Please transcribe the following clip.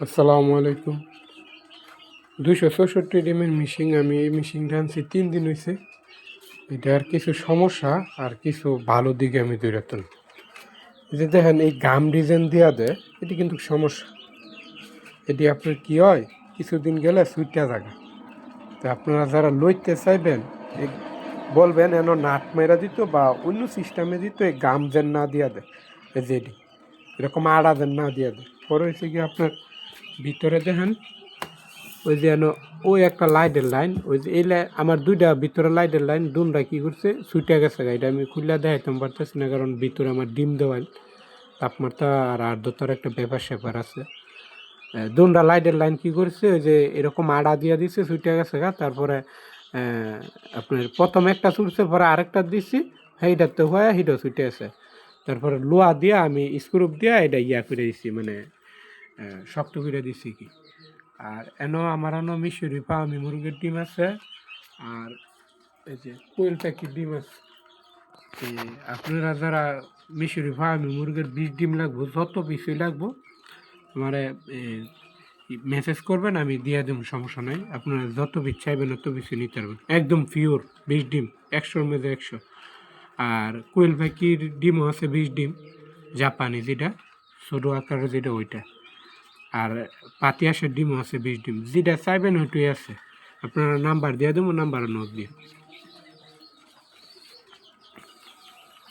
আসসালামু আলাইকুম। 264 ডিমের মিশিং, আমি এই মিশিংটা আনছি 3 দিন হয়েছে। এটার কিছু সমস্যা আর কিছু ভালো দিকে আমি দৌড়াতাম। যে দেখেন এই গাম ডিজাইন দেওয়া দেয়, এটি কিন্তু সমস্যা। এটি আপনার কি হয়, কিছুদিন গেলে সুইটা জায়গা। তো আপনারা যারা লইতে চাইবেন এই বলবেন এন নাট মেরা দিত বা অন্য সিস্টেমে দিত, এই গাম যেন না দিয়া দেয়, এই যে এটি এরকম আড়া যেন না দিয়া দেয়। পরে হয়েছে কি আপনার ভিতরে দেখেন ওই যে ওই একটা লাইটের লাইন, ওই যে এই আমার দুইটা ভিতরে লাইটের লাইন দুনটা কী করছে ছুটে গেছে। এটা আমি খুললে দেখাইতাম পারতেছি না, কারণ ভিতরে আমার ডিম দেওয়াল তাপমাত্রা আর আর্দ্রতার একটা ব্যাপার স্যাপার আছে। দুনটা লাইটের লাইন কী করছে, ওই যে এরকম আড়া দিয়ে দিচ্ছে ছুটে গেছে। তারপরে আপনার প্রথম একটা ছুটছে, পরে আরেকটা দিচ্ছি, সেইটাতে হয়ে হিটা ছুটে আছে। তারপরে লোহা দিয়ে আমি স্ক্রুপ দিয়ে এটা করে দিচ্ছি, মানে শক্ত করে দিচ্ছি কি। আর আমার মিশরি ফার্মি মুরগির ডিম আছে, আর এই যে কোয়েল পাখির ডিম আছে। আপনারা যারা মিশরি ফার্মি মুরগির 20 ডিম লাগবো, যত পিসই লাগবো আমারে মেসেজ করবেন, আমি দিয়ে দেবো, সমস্যা নাই। আপনারা যত পিস চাইবেন অত পিসই নিতে পারবেন, একদম পিওর 20 ডিম, 100-র মধ্যে 100। আর কোয়েল পাখির ডিমও আছে 20 ডিম, জাপানি যেটা ছোটো আকারের যেটা ওইটা। আর পাতি আসার ডিমও আছে 20 ডিম, যেটা চাইবেন ওইটাই আছে। আপনারা নাম্বার দিয়ে দেবো, নাম্বারে নোট দিয়ে।